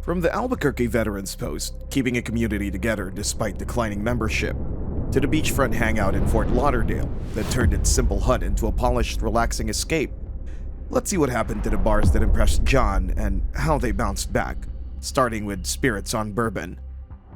From the Albuquerque Veterans Post, keeping a community together despite declining membership, to the beachfront hangout in Fort Lauderdale that turned its simple hut into a polished, relaxing escape, let's see what happened to the bars that impressed Jon and how they bounced back, starting with Spirits on Bourbon.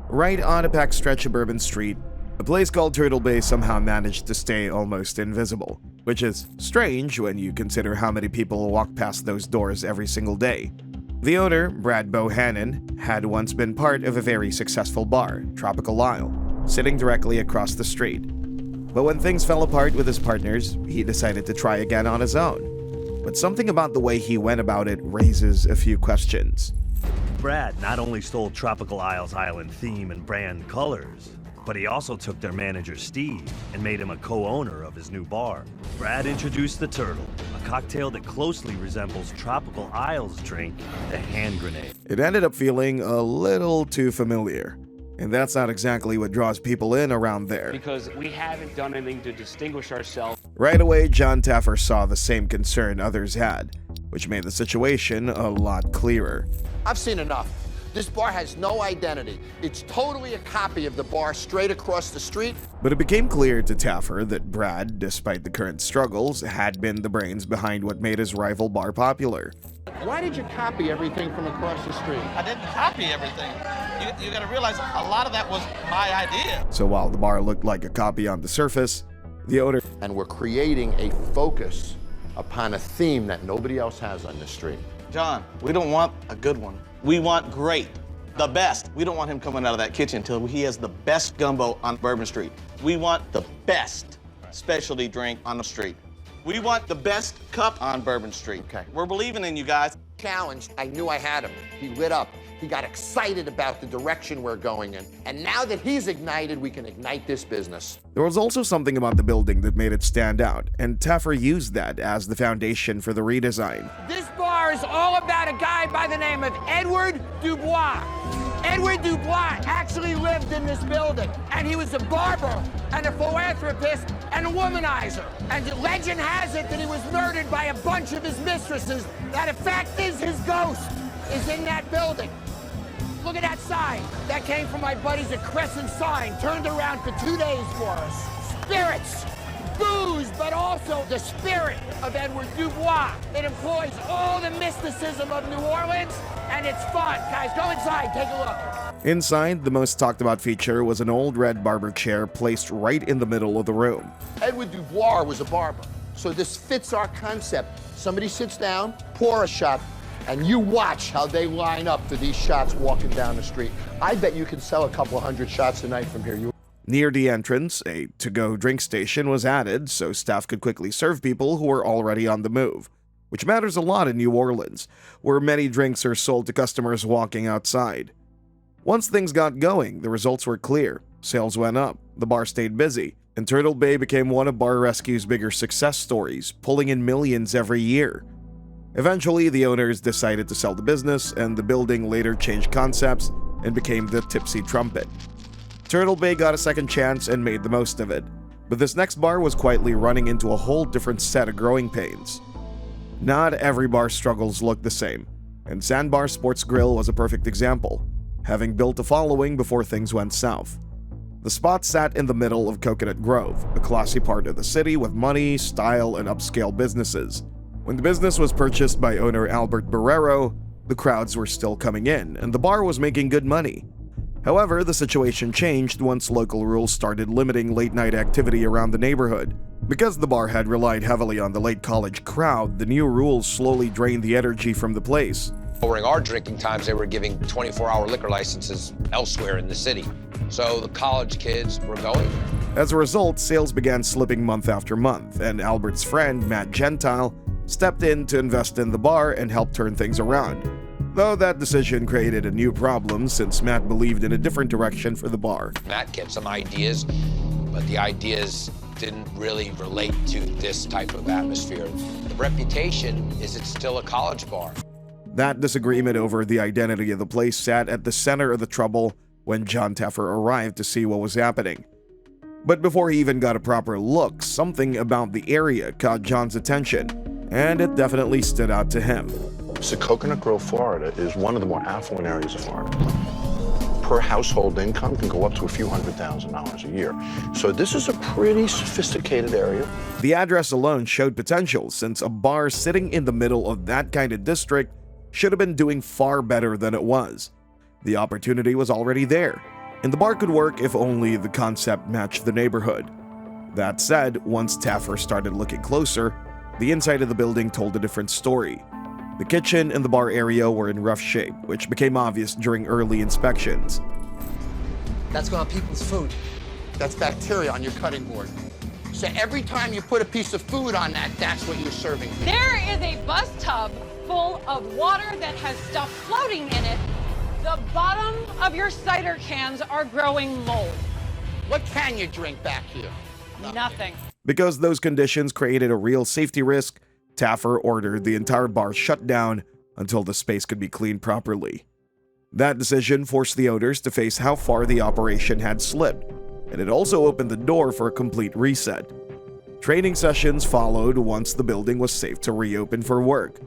Right on a packed stretch of Bourbon Street, a place called Turtle Bay somehow managed to stay almost invisible, which is strange when you consider how many people walk past those doors every single day. The owner, Brad Bohannon, had once been part of a very successful bar, Tropical Isle, sitting directly across the street. But when things fell apart with his partners, he decided to try again on his own. But something about the way he went about it raises a few questions. Brad not only stole Tropical Isle's island theme and brand colors, but he also took their manager Steve and made him a co-owner of his new bar. Brad introduced the Turtle, a cocktail that closely resembles Tropical Isle's drink, the hand grenade. It ended up feeling a little too familiar, and that's not exactly what draws people in around there. Because we haven't done anything to distinguish ourselves. Right away, Jon Taffer saw the same concern others had, which made the situation a lot clearer. I've seen enough. This bar has no identity. It's totally a copy of the bar straight across the street. But it became clear to Taffer that Brad, despite the current struggles, had been the brains behind what made his rival bar popular. Why did you copy everything from across the street? I didn't copy everything. You gotta realize a lot of that was my idea. So while the bar looked like a copy on the surface, the owner... And we're creating a focus upon a theme that nobody else has on the street. Jon, we don't want a good one. We want great, the best. We don't want him coming out of that kitchen until he has the best gumbo on Bourbon Street. We want the best specialty drink on the street. We want the best cup on Bourbon Street. Okay. We're believing in you guys. Challenged, I knew I had him. He lit up. He got excited about the direction we're going in. And now that he's ignited, we can ignite this business. There was also something about the building that made it stand out, and Taffer used that as the foundation for the redesign. This bar is all about a guy by the name of Edward Dubois. Edward Dubois actually lived in this building, and he was a barber and a philanthropist and a womanizer. And legend has it that he was murdered by a bunch of his mistresses. That, in fact, is his ghost is in that building. Look at that sign. That came from my buddies at Crescent Sign, turned around for 2 days for us. Spirits, booze, but also the spirit of Edward Dubois. It employs all the mysticism of New Orleans, and it's fun. Guys, go inside, take a look. Inside, the most talked about feature was an old red barber chair placed right in the middle of the room. Edward Dubois was a barber, so this fits our concept. Somebody sits down, pour a shot, and you watch how they line up for these shots walking down the street. I bet you can sell a couple 100 shots a night from here. Near the entrance, a to-go drink station was added so staff could quickly serve people who were already on the move, which matters a lot in New Orleans, where many drinks are sold to customers walking outside. Once things got going, the results were clear. Sales went up, the bar stayed busy, and Turtle Bay became one of Bar Rescue's bigger success stories, pulling in millions every year. Eventually, the owners decided to sell the business, and the building later changed concepts and became the Tipsy Trumpet. Turtle Bay got a second chance and made the most of it, but this next bar was quietly running into a whole different set of growing pains. Not every bar struggles look the same, and Sandbar Sports Grill was a perfect example, having built a following before things went south. The spot sat in the middle of Coconut Grove, a classy part of the city with money, style, and upscale businesses. When the business was purchased by owner Albert Barrero, the crowds were still coming in, and the bar was making good money. However, the situation changed once local rules started limiting late-night activity around the neighborhood. Because the bar had relied heavily on the late college crowd, the new rules slowly drained the energy from the place. During our drinking times, they were giving 24-hour liquor licenses elsewhere in the city. So the college kids were going. As a result, sales began slipping month after month, and Albert's friend, Matt Gentile, stepped in to invest in the bar and help turn things around. Though that decision created a new problem since Matt believed in a different direction for the bar. Matt had some ideas, but the ideas didn't really relate to this type of atmosphere. The reputation is it's still a college bar. That disagreement over the identity of the place sat at the center of the trouble when Jon Taffer arrived to see what was happening. But before he even got a proper look, something about the area caught Jon's attention, and it definitely stood out to him. So Coconut Grove, Florida is one of the more affluent areas of Florida. Per household income can go up to a few $100,000 a year. So this is a pretty sophisticated area. The address alone showed potential, since a bar sitting in the middle of that kind of district should have been doing far better than it was. The opportunity was already there, and the bar could work if only the concept matched the neighborhood. That said, once Taffer started looking closer, the inside of the building told a different story. The kitchen and the bar area were in rough shape, which became obvious during early inspections. That's going on people's food. That's bacteria on your cutting board. So every time you put a piece of food on that, that's what you're serving. There is a bus tub full of water that has stuff floating in it. The bottom of your cider cans are growing mold. What can you drink back here? Nothing. Because those conditions created a real safety risk, Taffer ordered the entire bar shut down until the space could be cleaned properly. That decision forced the owners to face how far the operation had slipped, and it also opened the door for a complete reset. Training sessions followed once the building was safe to reopen for work.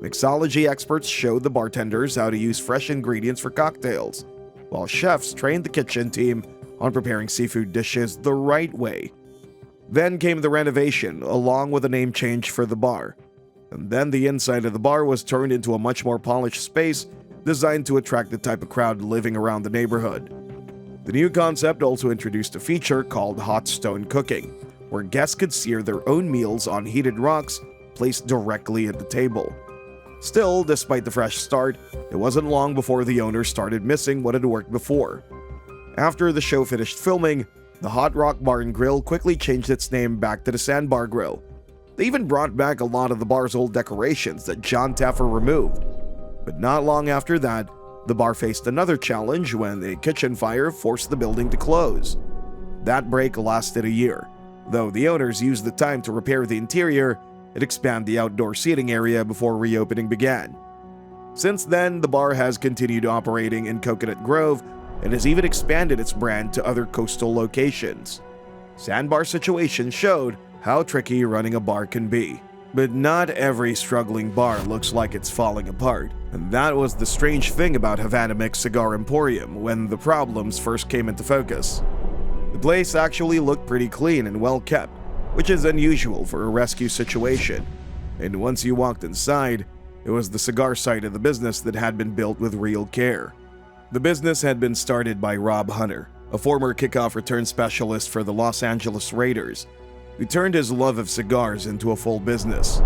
Mixology experts showed the bartenders how to use fresh ingredients for cocktails, while chefs trained the kitchen team on preparing seafood dishes the right way. Then came the renovation, along with a name change for the bar. And then the inside of the bar was turned into a much more polished space designed to attract the type of crowd living around the neighborhood. The new concept also introduced a feature called hot stone cooking, where guests could sear their own meals on heated rocks placed directly at the table. Still, despite the fresh start, it wasn't long before the owners started missing what had worked before. After the show finished filming, the Hot Rock Bar and Grill quickly changed its name back to the Sandbar Grill. They even brought back a lot of the bar's old decorations that Jon Taffer removed. But not long after that, the bar faced another challenge when a kitchen fire forced the building to close. That break lasted a year, though the owners used the time to repair the interior and expand the outdoor seating area before reopening began. Since then, the bar has continued operating in Coconut Grove and has even expanded its brand to other coastal locations. Sandbar's situation showed how tricky running a bar can be. But not every struggling bar looks like it's falling apart, and that was the strange thing about Havana Mix Cigar Emporium when the problems first came into focus. The place actually looked pretty clean and well kept, which is unusual for a rescue situation, and once you walked inside, it was the cigar side of the business that had been built with real care. The business had been started by Rob Hunter, a former kickoff return specialist for the Los Angeles Raiders, who turned his love of cigars into a full business.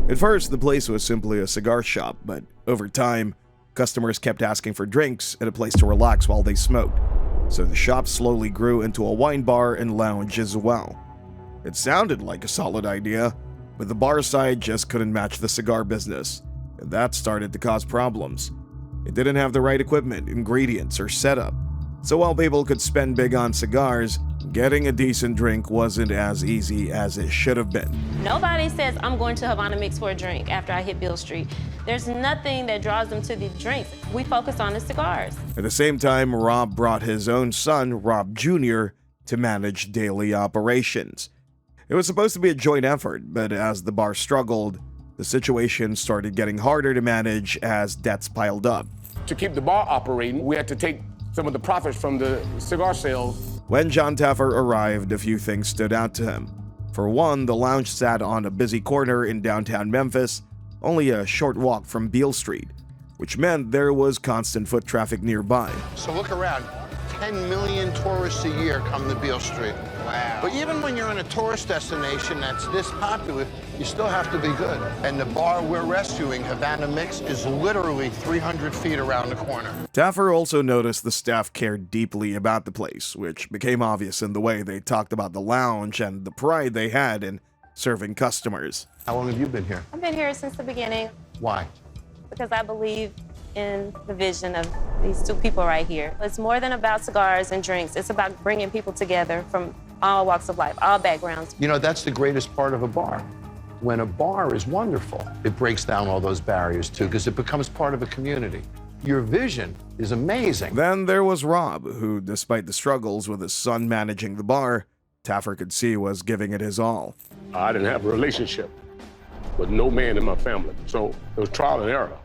At first, the place was simply a cigar shop, but over time, customers kept asking for drinks and a place to relax while they smoked, so the shop slowly grew into a wine bar and lounge as well. It sounded like a solid idea, but the bar side just couldn't match the cigar business, and that started to cause problems. It didn't have the right equipment, ingredients, or setup. So while people could spend big on cigars, getting a decent drink wasn't as easy as it should have been. Nobody says, I'm going to Havana Mix for a drink after I hit Beale Street. There's nothing that draws them to the drinks. We focus on the cigars. At the same time, Rob brought his own son, Rob Jr., to manage daily operations. It was supposed to be a joint effort, but as the bar struggled, the situation started getting harder to manage as debts piled up. To keep the bar operating, we had to take some of the profits from the cigar sales. When Jon Taffer arrived, a few things stood out to him. For one, the lounge sat on a busy corner in downtown Memphis, only a short walk from Beale Street, which meant there was constant foot traffic nearby. So look around. 10 million tourists a year come to Beale Street. Wow. But even when you're in a tourist destination that's this popular, you still have to be good. And the bar we're rescuing, Havana Mix, is literally 300 feet around the corner. Taffer also noticed the staff cared deeply about the place, which became obvious in the way they talked about the lounge and the pride they had in serving customers. How long have you been here? I've been here since the beginning Why? because I believe in the vision of these two people right here. It's more than about cigars and drinks. It's about bringing people together from all walks of life, all backgrounds. You know, that's the greatest part of a bar. When a bar is wonderful, it breaks down all those barriers too, because it becomes part of a community. Your vision is amazing. Then there was Rob, who, despite the struggles with his son managing the bar, Taffer could see was giving it his all. I didn't have a relationship with no man in my family. So it was trial and error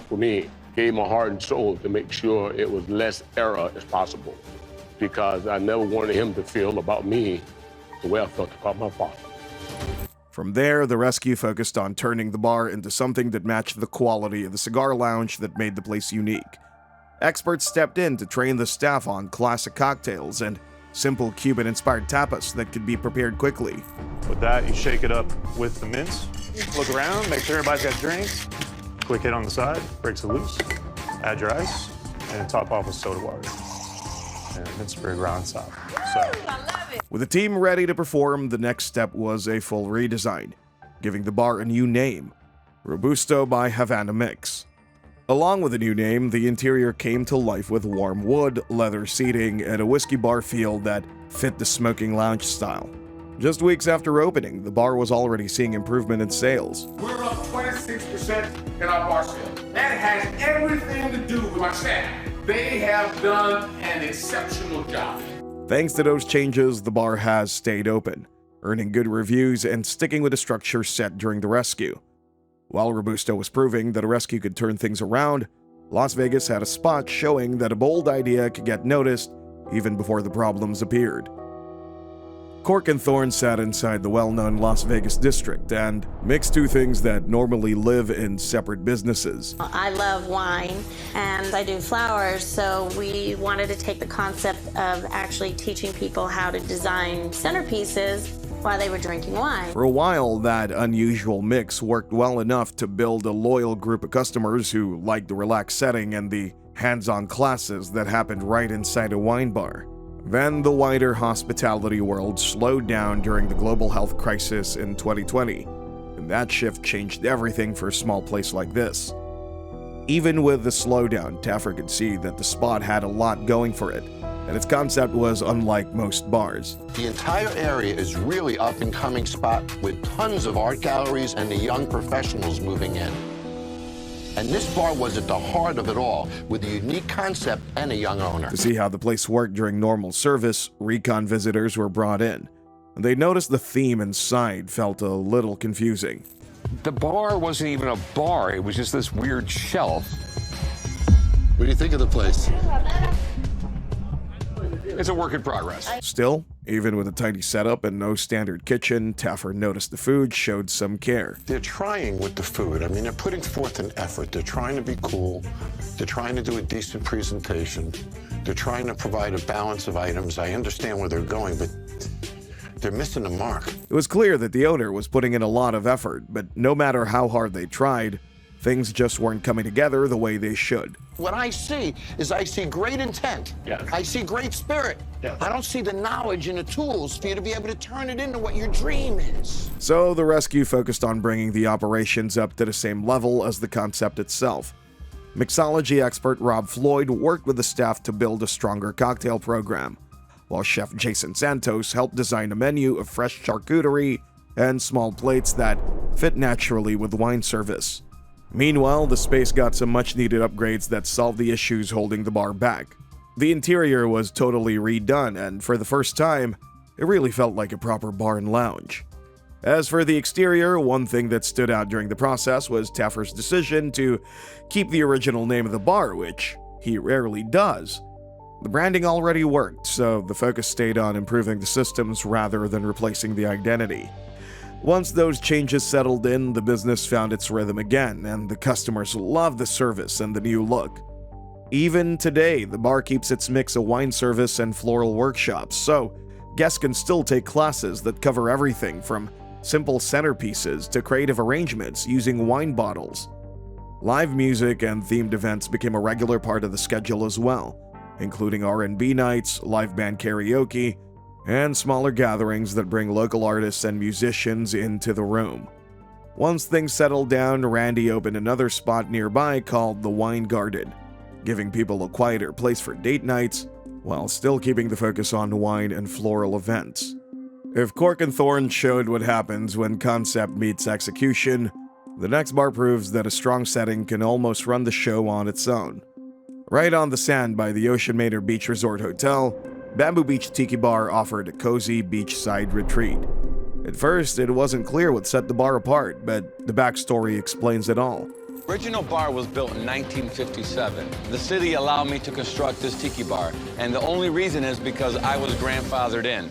for me. Gave my heart and soul to make sure it was less error as possible, because I never wanted him to feel about me the way I felt about my father. From there, the rescue focused on turning the bar into something that matched the quality of the cigar lounge that made the place unique. Experts stepped in to train the staff on classic cocktails and simple Cuban-inspired tapas that could be prepared quickly. With that, you shake it up with the mince, look around, make sure everybody's got drinks, quick hit on the side, breaks it loose, add your ice, and top off with soda water. And mince sprig on top. With the team ready to perform, the next step was a full redesign, giving the bar a new name, Robusto by Havana Mix. Along with the new name, the interior came to life with warm wood, leather seating, and a whiskey bar feel that fit the smoking lounge style. Just weeks after opening, the bar was already seeing improvement in sales. We're up 26% in our bar sales. That has everything to do with my staff. They have done an exceptional job. Thanks to those changes, the bar has stayed open, earning good reviews and sticking with the structure set during the rescue. While Robusto was proving that a rescue could turn things around, Las Vegas had a spot showing that a bold idea could get noticed even before the problems appeared. Cork and Thorn sat inside the well-known Las Vegas district and mixed two things that normally live in separate businesses. I love wine and I do flowers, so we wanted to take the concept of actually teaching people how to design centerpieces while they were drinking wine. For a while, that unusual mix worked well enough to build a loyal group of customers who liked the relaxed setting and the hands-on classes that happened right inside a wine bar. Then the wider hospitality world slowed down during the global health crisis in 2020, and that shift changed everything for a small place like this. Even with the slowdown, Taffer could see that the spot had a lot going for it, and its concept was unlike most bars. The entire area is really up-and-coming spot with tons of art galleries and the young professionals moving in. And this bar was at the heart of it all, with a unique concept and a young owner. To see how the place worked during normal service, recon visitors were brought in, and they noticed the theme inside felt a little confusing. The bar wasn't even a bar, it was just this weird shelf. What do you think of the place? It's a work in progress. Still, even with a tiny setup and no standard kitchen, Taffer noticed the food showed some care. They're trying with the food. I mean, they're putting forth an effort. They're trying to be cool. They're trying to do a decent presentation. They're trying to provide a balance of items. I understand where they're going, but they're missing the mark. It was clear that the owner was putting in a lot of effort, but no matter how hard they tried, things just weren't coming together the way they should. What I see is I see great intent. Yes. I see great spirit. Yes. I don't see the knowledge and the tools for you to be able to turn it into what your dream is. So the rescue focused on bringing the operations up to the same level as the concept itself. Mixology expert Rob Floyd worked with the staff to build a stronger cocktail program, while chef Jason Santos helped design a menu of fresh charcuterie and small plates that fit naturally with wine service. Meanwhile, the space got some much-needed upgrades that solved the issues holding the bar back. The interior was totally redone, and for the first time, it really felt like a proper bar and lounge. As for the exterior, one thing that stood out during the process was Taffer's decision to keep the original name of the bar, which he rarely does. The branding already worked, so the focus stayed on improving the systems rather than replacing the identity. Once those changes settled in, the business found its rhythm again, and the customers loved the service and the new look. Even today, the bar keeps its mix of wine service and floral workshops, so guests can still take classes that cover everything from simple centerpieces to creative arrangements using wine bottles. Live music and themed events became a regular part of the schedule as well, including R&B nights, live band karaoke, and smaller gatherings that bring local artists and musicians into the room. Once things settled down, Randy opened another spot nearby called the Wine Garden, giving people a quieter place for date nights while still keeping the focus on wine and floral events. If Cork and Thorn showed what happens when concept meets execution, the next bar proves that a strong setting can almost run the show on its own. Right on the sand by the Ocean Mater Beach Resort Hotel, Bamboo Beach Tiki Bar offered a cozy beachside retreat. At first, it wasn't clear what set the bar apart, but the backstory explains it all. Original bar was built in 1957. The city allowed me to construct this tiki bar, and the only reason is because I was grandfathered in.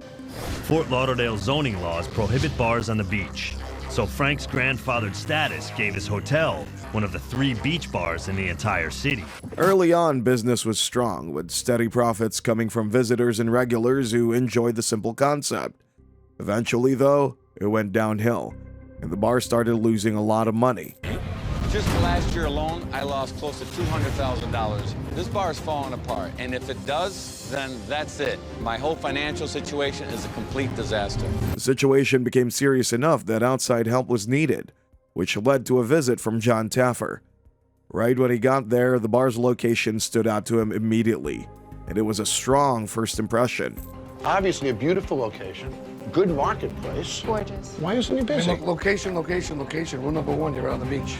Fort Lauderdale zoning laws prohibit bars on the beach, so Frank's grandfathered status gave his hotel one of the 3 beach bars in the entire city. Early on, business was strong, with steady profits coming from visitors and regulars who enjoyed the simple concept. Eventually, though, it went downhill, and the bar started losing a lot of money. Just last year alone, I lost close to $200,000. This bar is falling apart, and if it does, then that's it. My whole financial situation is a complete disaster. The situation became serious enough that outside help was needed, which led to a visit from Jon Taffer. Right when he got there, the bar's location stood out to him immediately, and it was a strong first impression. Obviously a beautiful location, good marketplace. Gorgeous. Why isn't he busy? Location. Rule number 1, you're on the beach.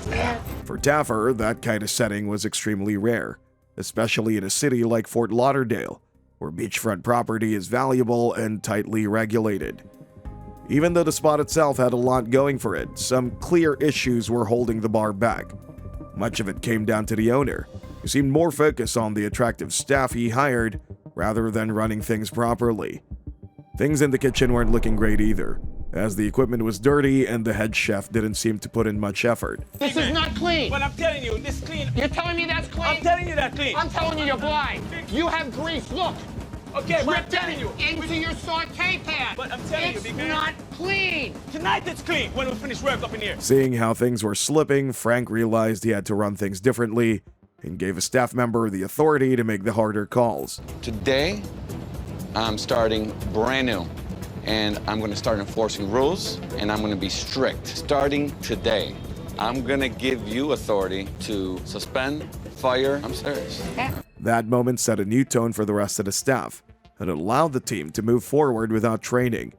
For Taffer, that kind of setting was extremely rare, especially in a city like Fort Lauderdale, where beachfront property is valuable and tightly regulated. Even though the spot itself had a lot going for it, some clear issues were holding the bar back. Much of it came down to the owner, who seemed more focused on the attractive staff he hired rather than running things properly. Things in the kitchen weren't looking great either, as the equipment was dirty and the head chef didn't seem to put in much effort. This is not clean. But I'm telling you, this clean. You're telling me that's clean? I'm telling you that's clean. I'm telling you you're blind. You have grease. Look. Okay, but I'm Dripped telling you. into your saute pan. But I'm telling you, it's because not clean. Tonight it's clean when we finish work up in here. Seeing how things were slipping, Frank realized he had to run things differently and gave a staff member the authority to make the harder calls. Today, I'm starting brand new, and I'm going to start enforcing rules, and I'm going to be strict. Starting today, I'm going to give you authority to suspend, fire. I'm serious. That moment set a new tone for the rest of the staff, and it allowed the team to move forward without training.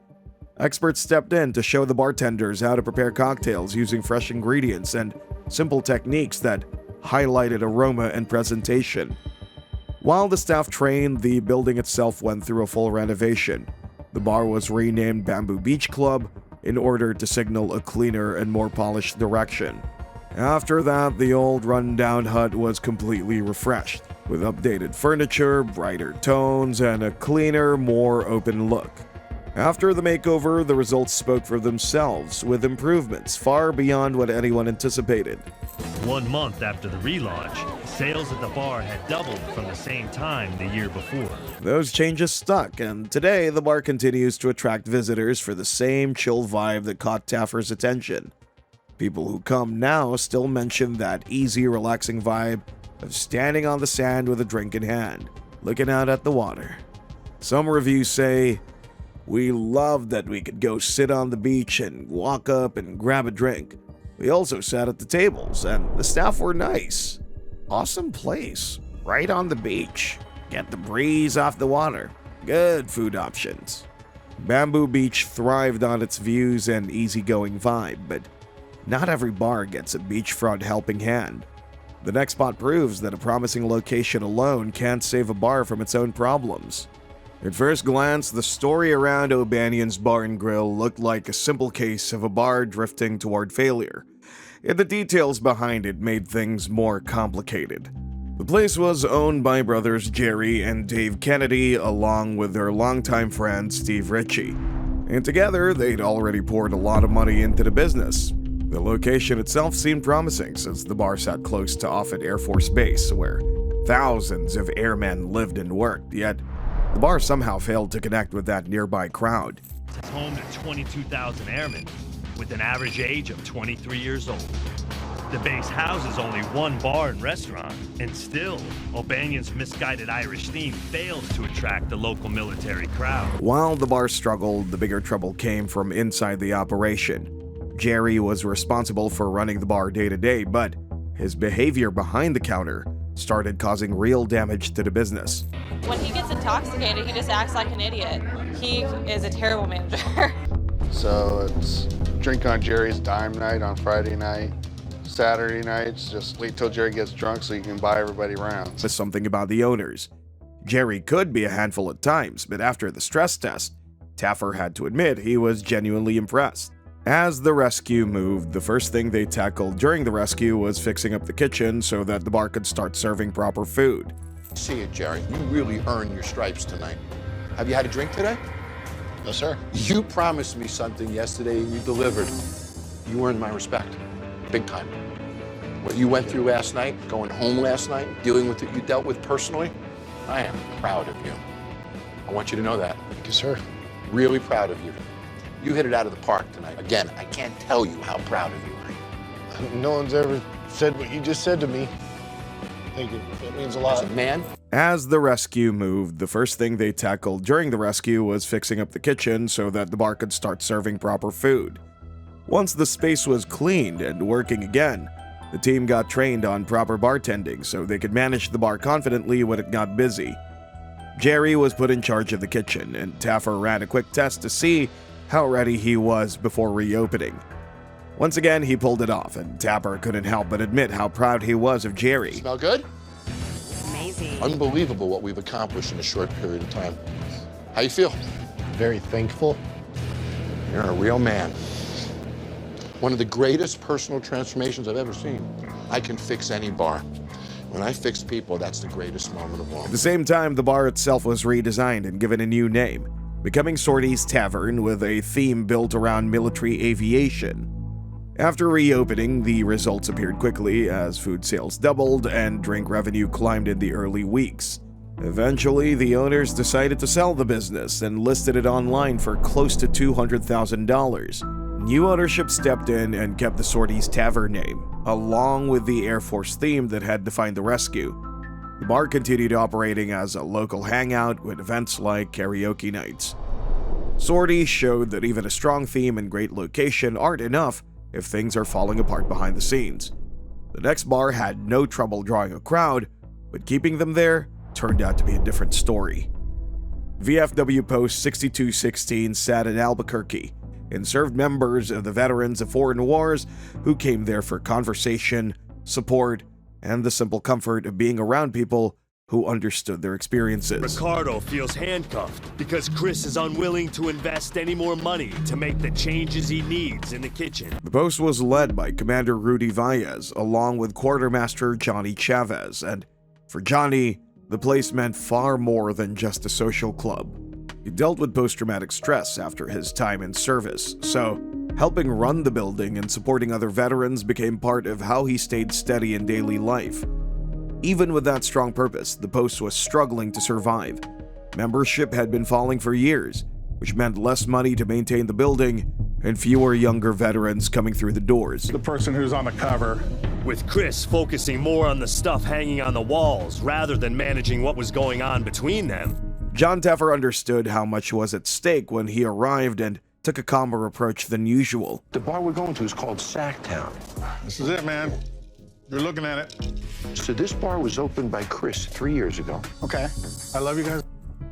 Experts stepped in to show the bartenders how to prepare cocktails using fresh ingredients and simple techniques that highlighted aroma and presentation. While the staff trained, the building itself went through a full renovation. The bar was renamed Bamboo Beach Club in order to signal a cleaner and more polished direction. After that, the old rundown hut was completely refreshed, with updated furniture, brighter tones, and a cleaner, more open look. After the makeover, the results spoke for themselves, with improvements far beyond what anyone anticipated. 1 month after the relaunch, sales at the bar had doubled from the same time the year before. Those changes stuck, and today the bar continues to attract visitors for the same chill vibe that caught Taffer's attention. People who come now still mention that easy, relaxing vibe of standing on the sand with a drink in hand, looking out at the water. Some reviews say, "We loved that we could go sit on the beach and walk up and grab a drink. We also sat at the tables, and the staff were nice. Awesome place, right on the beach. Get the breeze off the water. Good food options." Bamboo Beach thrived on its views and easygoing vibe, but not every bar gets a beachfront helping hand. The next spot proves that a promising location alone can't save a bar from its own problems. At first glance, the story around O'Banion's Bar and Grill looked like a simple case of a bar drifting toward failure. Yet the details behind it made things more complicated. The place was owned by brothers Jerry and Dave Kennedy, along with their longtime friend Steve Ritchie. And together, they'd already poured a lot of money into the business. The location itself seemed promising since the bar sat close to Offutt Air Force Base, where thousands of airmen lived and worked, yet the bar somehow failed to connect with that nearby crowd. It's home to 22,000 airmen, with an average age of 23 years old. The base houses only 1 bar and restaurant, and still, O'Banion's misguided Irish theme failed to attract the local military crowd. While the bar struggled, the bigger trouble came from inside the operation. Jerry was responsible for running the bar day to day, but his behavior behind the counter started causing real damage to the business. When he gets intoxicated, he just acts like an idiot. He is a terrible manager. So it's drink on Jerry's dime night on Friday night. Saturday nights, just wait till Jerry gets drunk so you can buy everybody rounds. There's something about the owners. Jerry could be a handful at times, but after the stress test, Taffer had to admit he was genuinely impressed. As the rescue moved, the first thing they tackled during the rescue was fixing up the kitchen so that the bar could start serving proper food. See it, Jerry. You really earned your stripes tonight. Have you had a drink today? No, sir. You promised me something yesterday and you delivered. You earned my respect. Big time. What you went through last night, going home last night, dealing with what you dealt with personally, I am proud of you. I want you to know that. Thank you, sir. Really proud of you. You hit it out of the park tonight. Again, I can't tell you how proud of you I am. No one's ever said what you just said to me. Thank you. That means a lot. As a man, As the rescue moved, the first thing they tackled during the rescue was fixing up the kitchen so that the bar could start serving proper food. Once the space was cleaned and working again, the team got trained on proper bartending so they could manage the bar confidently when it got busy. Jerry was put in charge of the kitchen, and Taffer ran a quick test to see how ready he was before reopening. Once again, he pulled it off, and Taffer couldn't help but admit how proud he was of Jerry. smell good? Amazing. Unbelievable what we've accomplished in a short period of time. How you feel? Very thankful. You're a real man. One of the greatest personal transformations I've ever seen. I can fix any bar. When I fix people, that's the greatest moment of all. At the same time, the bar itself was redesigned and given a new name, becoming Sorties Tavern with a theme built around military aviation. After reopening, the results appeared quickly as food sales doubled and drink revenue climbed in the early weeks. Eventually, the owners decided to sell the business and listed it online for close to $200,000. New ownership stepped in and kept the Sorties Tavern name, along with the Air Force theme that had defined the rescue. The bar continued operating as a local hangout with events like karaoke nights. Sorties showed that even a strong theme and great location aren't enough if things are falling apart behind the scenes. The next bar had no trouble drawing a crowd, but keeping them there turned out to be a different story. VFW Post 6216 sat in Albuquerque and served members of the veterans of foreign wars who came there for conversation, support, and the simple comfort of being around people who understood their experiences. Ricardo feels handcuffed because Chris is unwilling to invest any more money to make the changes he needs in the kitchen. The post was led by Commander Rudy Valles along with Quartermaster Johnny Chavez, and for Johnny, the place meant far more than just a social club. He dealt with post-traumatic stress after his time in service, so helping run the building and supporting other veterans became part of how he stayed steady in daily life. Even with that strong purpose, the post was struggling to survive. Membership had been falling for years, which meant less money to maintain the building and fewer younger veterans coming through the doors. The person who's on the cover. With Chris focusing more on the stuff hanging on the walls rather than managing what was going on between them. Jon Taffer understood how much was at stake when he arrived and took a calmer approach than usual. The bar we're going to is called Sacktown. This is it, man. You're looking at it. So this bar was opened by Chris 3 years ago. Okay. I love you guys.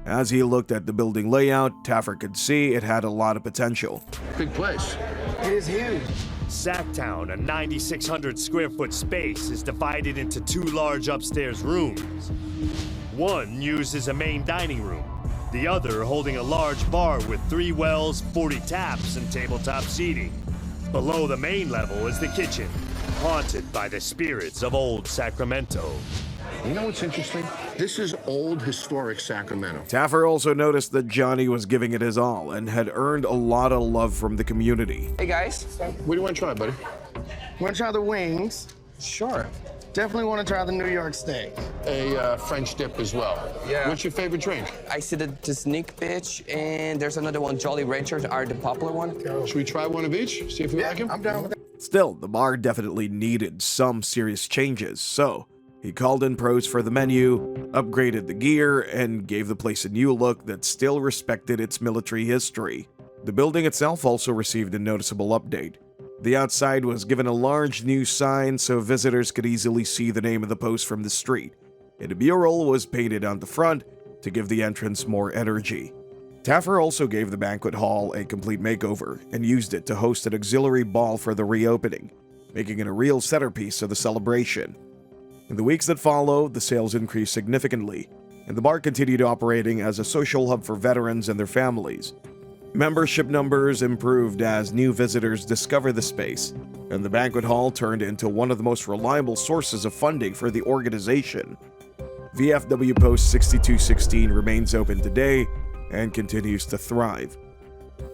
As he looked at the building layout, Taffer could see it had a lot of potential. Big place. It is huge. Sacktown, a 9,600 square foot space, is divided into two large upstairs rooms. One used as a main dining room, the other holding a large bar with 3 wells, 40 taps, and tabletop seating. Below the main level is the kitchen, haunted by the spirits of old Sacramento. You know what's interesting? This is old historic Sacramento. Taffer also noticed that Johnny was giving it his all and had earned a lot of love from the community. Hey guys, What do you want to try, buddy? want to try the wings? Sure. Definitely want to try the New York steak. A French dip as well. Yeah. What's your favorite drink? I see the sneak bitch, and there's another one, Jolly Ranchers, are the popular one. Should we try one of each? See if we like them? I'm down with that. Still, the bar definitely needed some serious changes, so he called in pros for the menu, upgraded the gear, and gave the place a new look that still respected its military history. The building itself also received a noticeable update. The outside was given a large new sign so visitors could easily see the name of the post from the street, and a mural was painted on the front to give the entrance more energy. Taffer also gave the banquet hall a complete makeover and used it to host an auxiliary ball for the reopening, making it a real centerpiece of the celebration. In the weeks that followed, the sales increased significantly, and the bar continued operating as a social hub for veterans and their families. Membership numbers improved as new visitors discovered the space, and the banquet hall turned into one of the most reliable sources of funding for the organization. VFW Post 6216 remains open today and continues to thrive.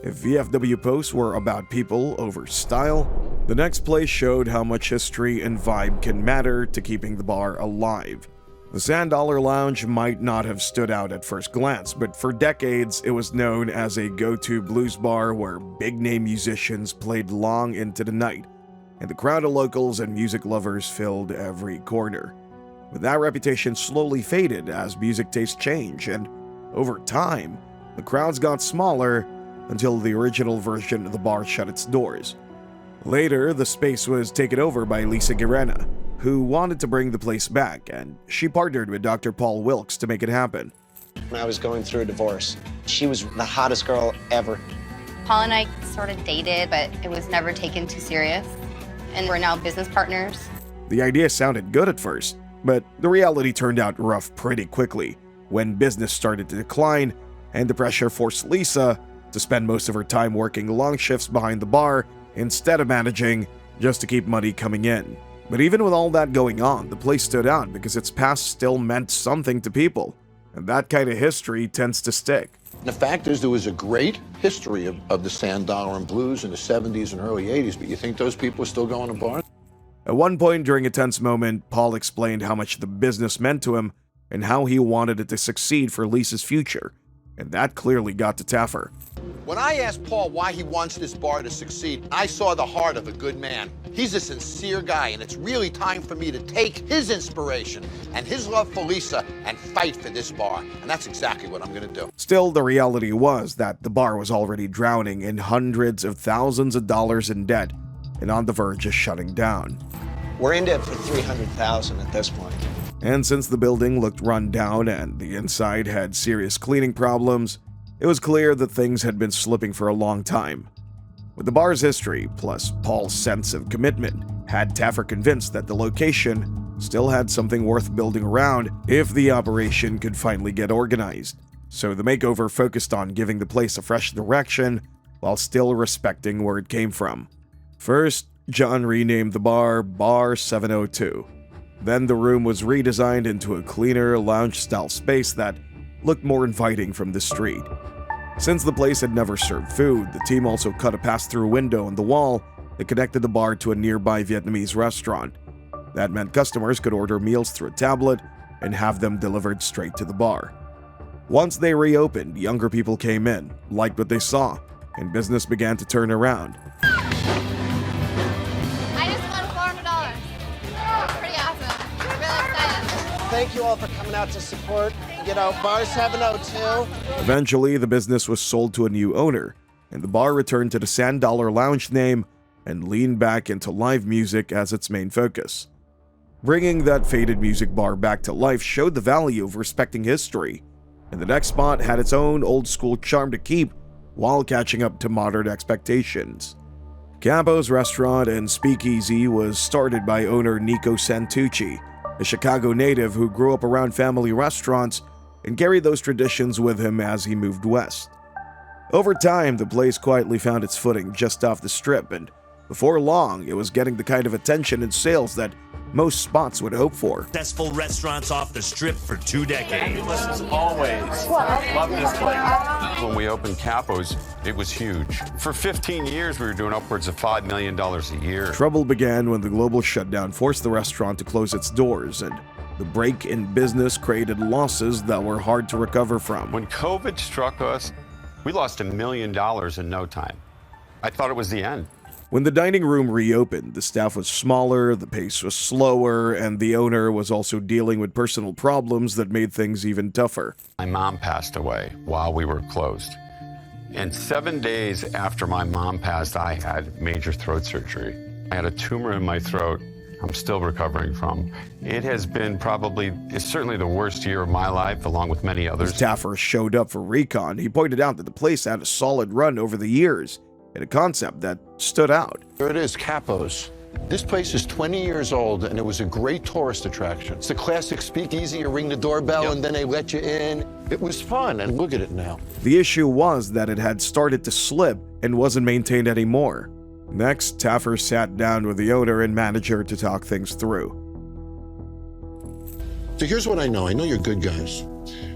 If VFW Post were about people over style, the next place showed how much history and vibe can matter to keeping the bar alive. The Sand Dollar Lounge might not have stood out at first glance, but for decades it was known as a go-to blues bar where big-name musicians played long into the night, and the crowd of locals and music lovers filled every corner. But that reputation slowly faded as music tastes change, and over time, the crowds got smaller until the original version of the bar shut its doors. Later, the space was taken over by Lisa Guerrena, who wanted to bring the place back, and she partnered with Dr. Paul Wilkes to make it happen. I was going through a divorce. She was the hottest girl ever. Paul and I sort of dated, but it was never taken too serious, and we're now business partners. The idea sounded good at first, but the reality turned out rough pretty quickly when business started to decline, and the pressure forced Lisa to spend most of her time working long shifts behind the bar instead of managing, just to keep money coming in. But even with all that going on, the place stood out because its past still meant something to people, and that kind of history tends to stick. The fact is, there was a great history of the Sand Dollar and Blues in the 70s and early 80s, but you think those people are still going to bars? At one point during a tense moment, Paul explained how much the business meant to him and how he wanted it to succeed for Lisa's future, and that clearly got to Taffer. When I asked Paul why he wants this bar to succeed, I saw the heart of a good man. He's a sincere guy, and it's really time for me to take his inspiration and his love for Lisa and fight for this bar. And that's exactly what I'm going to do. Still, the reality was that the bar was already drowning in hundreds of thousands of dollars in debt and on the verge of shutting down. We're in debt for $300,000 at this point. And since the building looked run down and the inside had serious cleaning problems, it was clear that things had been slipping for a long time. With the bar's history, plus Paul's sense of commitment, had Taffer convinced that the location still had something worth building around if the operation could finally get organized. So the makeover focused on giving the place a fresh direction while still respecting where it came from. First, John renamed the bar Bar 702. Then the room was redesigned into a cleaner, lounge-style space that looked more inviting from the street. Since the place had never served food, the team also cut a pass-through window in the wall that connected the bar to a nearby Vietnamese restaurant. That meant customers could order meals through a tablet and have them delivered straight to the bar. Once they reopened, younger people came in, liked what they saw, and business began to turn around. I just won $400. Pretty awesome. Really excited. Thank you all for coming out to support, Bar 702. Eventually, the business was sold to a new owner, and the bar returned to the Sand Dollar Lounge name and leaned back into live music as its main focus. Bringing that faded music bar back to life showed the value of respecting history, and the next spot had its own old-school charm to keep while catching up to modern expectations. Capo's restaurant and speakeasy was started by owner Nico Santucci, a Chicago native who grew up around family restaurants and carried those traditions with him as he moved west. Over time, the place quietly found its footing just off the strip, and before long, it was getting the kind of attention and sales that most spots would hope for. Successful restaurants off the strip for 2 decades. As always, love this place. When we opened Capo's, it was huge. For 15 years, we were doing upwards of $5 million a year. Trouble began when the global shutdown forced the restaurant to close its doors, and the break in business created losses that were hard to recover from. When COVID struck us, we lost $1 million in no time. I thought it was the end. When the dining room reopened, the staff was smaller, the pace was slower, and the owner was also dealing with personal problems that made things even tougher. My mom passed away while we were closed. And 7 days after my mom passed, I had major throat surgery. I had a tumor in my throat I'm still recovering from. It has been it's certainly the worst year of my life, along with many others. As Taffer showed up for recon, he pointed out that the place had a solid run over the years, and a concept that stood out. Here it is, Capo's. This place is 20 years old, and it was a great tourist attraction. It's the classic speakeasy. You ring the doorbell, and then they let you in. It was fun, and look at it now. The issue was that it had started to slip and wasn't maintained anymore. Next, Taffer sat down with the owner and manager to talk things through. So here's what I know. I know you're good guys.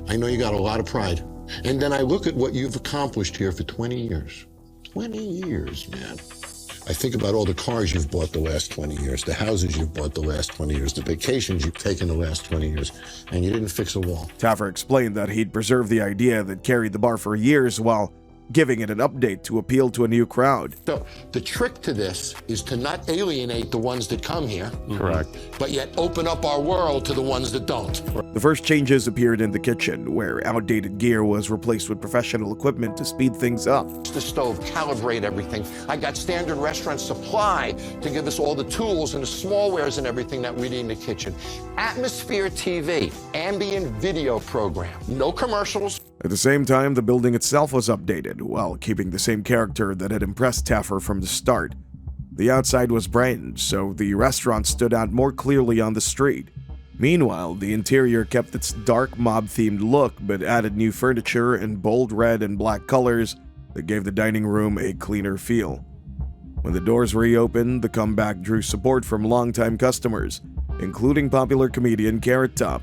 I know you got a lot of pride. And then I look at what you've accomplished here for 20 years. 20 years, man. I think about all the cars you've bought the last 20 years, the houses you've bought the last 20 years, the vacations you've taken the last 20 years, and you didn't fix a wall. Taffer explained that he'd preserved the idea that carried the bar for years while giving it an update to appeal to a new crowd. So the trick to this is to not alienate the ones that come here. Correct. But yet open up our world to the ones that don't. The first changes appeared in the kitchen, where outdated gear was replaced with professional equipment to speed things up. The stove, calibrate everything. I got standard restaurant supply to give us all the tools and the smallwares and everything that we need in the kitchen. Atmosphere TV, ambient video program, no commercials. At the same time, the building itself was updated, while keeping the same character that had impressed Taffer from the start. The outside was brightened, so the restaurant stood out more clearly on the street. Meanwhile, the interior kept its dark mob-themed look, but added new furniture and bold red and black colors that gave the dining room a cleaner feel. When the doors reopened, the comeback drew support from longtime customers, including popular comedian Carrot Top,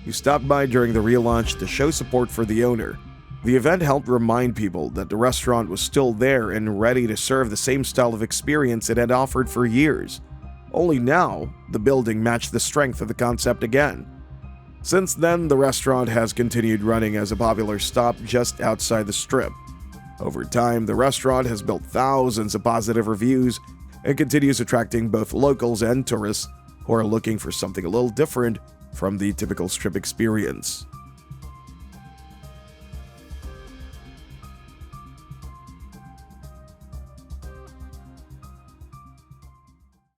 who stopped by during the relaunch to show support for the owner. The event helped remind people that the restaurant was still there and ready to serve the same style of experience it had offered for years. Only now, the building matched the strength of the concept again. Since then, the restaurant has continued running as a popular stop just outside the Strip. Over time, the restaurant has built thousands of positive reviews and continues attracting both locals and tourists who are looking for something a little different from the typical Strip experience.